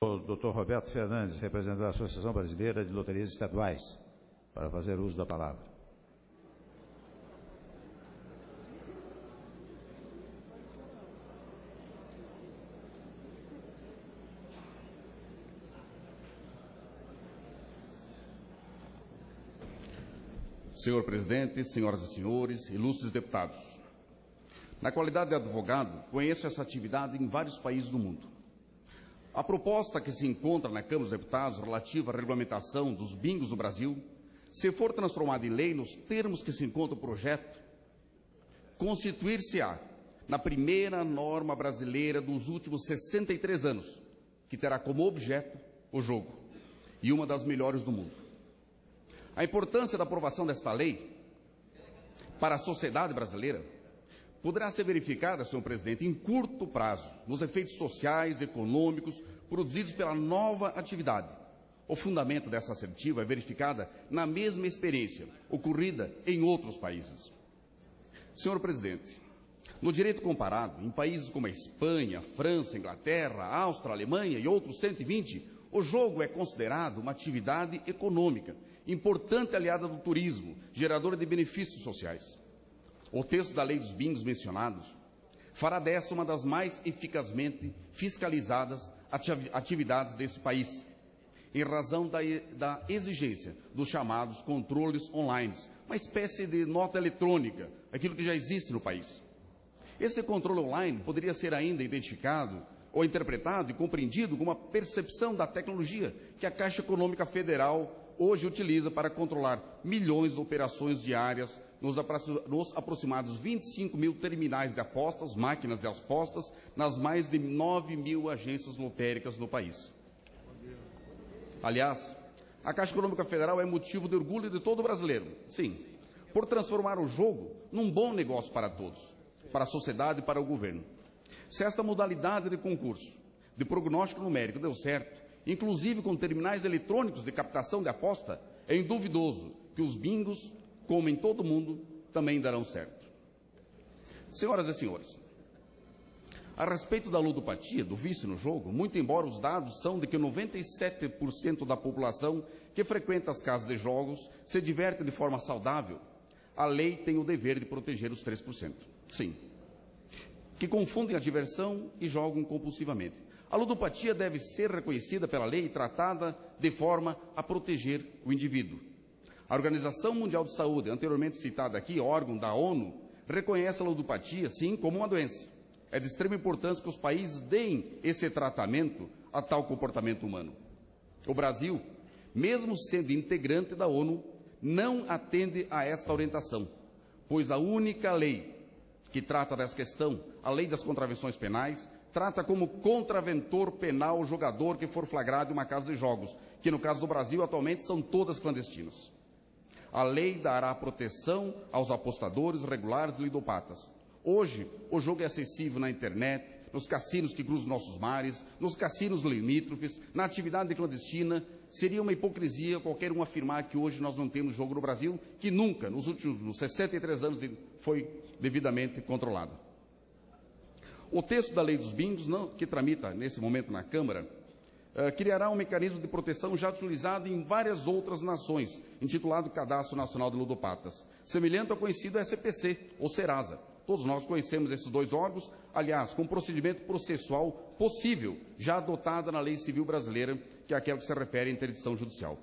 O Dr. Roberto Fernandes, representante da Associação Brasileira de Loterias Estaduais, para fazer uso da palavra. Senhor presidente, senhoras e senhores, ilustres deputados. Na qualidade de advogado, conheço essa atividade em vários países do mundo. A proposta que se encontra na Câmara dos Deputados relativa à regulamentação dos bingos no Brasil, se for transformada em lei nos termos que se encontra o projeto, constituir-se-á na primeira norma brasileira dos últimos 63 anos, que terá como objeto o jogo, e uma das melhores do mundo. A importância da aprovação desta lei para a sociedade brasileira poderá ser verificada, senhor presidente, em curto prazo, nos efeitos sociais e econômicos produzidos pela nova atividade. O fundamento dessa assertiva é verificada na mesma experiência ocorrida em outros países. Senhor presidente, no direito comparado, em países como a Espanha, França, Inglaterra, Áustria, Alemanha e outros 120, o jogo é considerado uma atividade econômica, importante aliada do turismo, geradora de benefícios sociais. O texto da lei dos bingos mencionados fará dessa uma das mais eficazmente fiscalizadas atividades desse país, em razão da exigência dos chamados controles online, uma espécie de nota eletrônica, aquilo que já existe no país. Esse controle online poderia ser ainda identificado ou interpretado e compreendido como uma percepção da tecnologia que a Caixa Econômica Federal hoje utiliza para controlar milhões de operações diárias nos aproximados 25 mil terminais de apostas, máquinas de apostas, nas mais de 9 mil agências lotéricas no país. Aliás, a Caixa Econômica Federal é motivo de orgulho de todo brasileiro, sim, por transformar o jogo num bom negócio para todos, para a sociedade e para o governo. Se esta modalidade de concurso, de prognóstico numérico, deu certo, inclusive com terminais eletrônicos de captação de aposta, é induvidoso que os bingos, como em todo o mundo, também darão certo. Senhoras e senhores, a respeito da ludopatia, do vício no jogo, muito embora os dados são de que 97% da população que frequenta as casas de jogos se diverte de forma saudável, a lei tem o dever de proteger os 3%. Sim, que confundem a diversão e jogam compulsivamente. A ludopatia deve ser reconhecida pela lei e tratada de forma a proteger o indivíduo. A Organização Mundial de Saúde, anteriormente citada aqui, órgão da ONU, reconhece a ludopatia, sim, como uma doença. É de extrema importância que os países deem esse tratamento a tal comportamento humano. O Brasil, mesmo sendo integrante da ONU, não atende a esta orientação, pois a única lei que trata dessa questão, a Lei das Contravenções Penais, trata como contraventor penal o jogador que for flagrado em uma casa de jogos, que no caso do Brasil atualmente são todas clandestinas. A lei dará proteção aos apostadores regulares e ludopatas. Hoje, o jogo é acessível na internet, nos cassinos que cruzam nossos mares, nos cassinos limítrofes, na atividade clandestina. Seria uma hipocrisia qualquer um afirmar que hoje nós não temos jogo no Brasil, que nunca, nos últimos 63 anos, foi devidamente controlado. O texto da Lei dos Bingos, que tramita nesse momento na Câmara, criará um mecanismo de proteção já utilizado em várias outras nações, intitulado Cadastro Nacional de Ludopatas, semelhante ao conhecido SPC, ou Serasa. Todos nós conhecemos esses dois órgãos, aliás, com um procedimento processual possível, já adotado na lei civil brasileira, que é aquela que se refere à interdição judicial.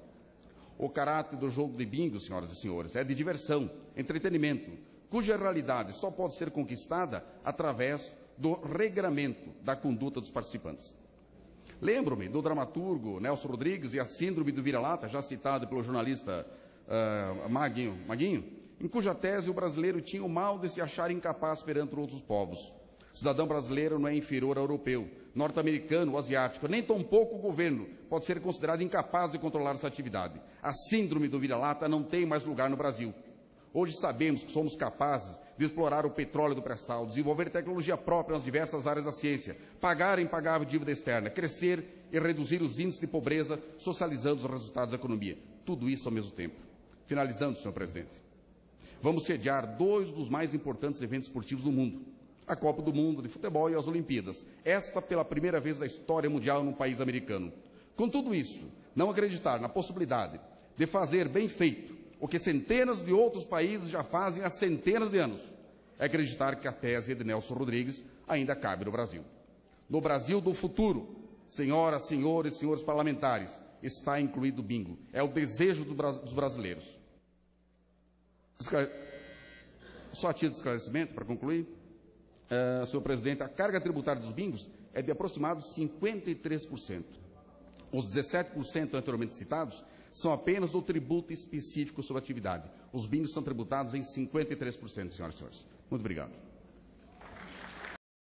O caráter do jogo de bingo, senhoras e senhores, é de diversão, entretenimento, cuja realidade só pode ser conquistada através do regramento da conduta dos participantes. Lembro-me do dramaturgo Nelson Rodrigues e a síndrome do vira-lata, já citado pelo jornalista Maguinho, em cuja tese o brasileiro tinha o mal de se achar incapaz perante outros povos. O cidadão brasileiro não é inferior ao europeu, norte-americano ou asiático, nem tampouco o governo pode ser considerado incapaz de controlar essa atividade. A síndrome do vira-lata não tem mais lugar no Brasil. Hoje sabemos que somos capazes de explorar o petróleo do pré-sal, desenvolver tecnologia própria nas diversas áreas da ciência, pagar a impagável dívida externa, crescer e reduzir os índices de pobreza, socializando os resultados da economia. Tudo isso ao mesmo tempo. Finalizando, senhor presidente, vamos sediar dois dos mais importantes eventos esportivos do mundo. a Copa do Mundo de Futebol e as Olimpíadas, esta pela primeira vez na história mundial num país americano. Com tudo isso, não acreditar na possibilidade de fazer bem feito o que centenas de outros países já fazem há centenas de anos, é acreditar que a tese de Nelson Rodrigues ainda cabe no Brasil. No Brasil do futuro, senhoras, senhores, senhores parlamentares, está incluído o bingo. É o desejo dos brasileiros. Só a título de esclarecimento, para concluir, senhor presidente, a carga tributária dos bingos é de aproximadamente 53%. Os 17% anteriormente citados são apenas o tributo específico sobre a atividade. Os bingos são tributados em 53%, senhoras e senhores. Muito obrigado.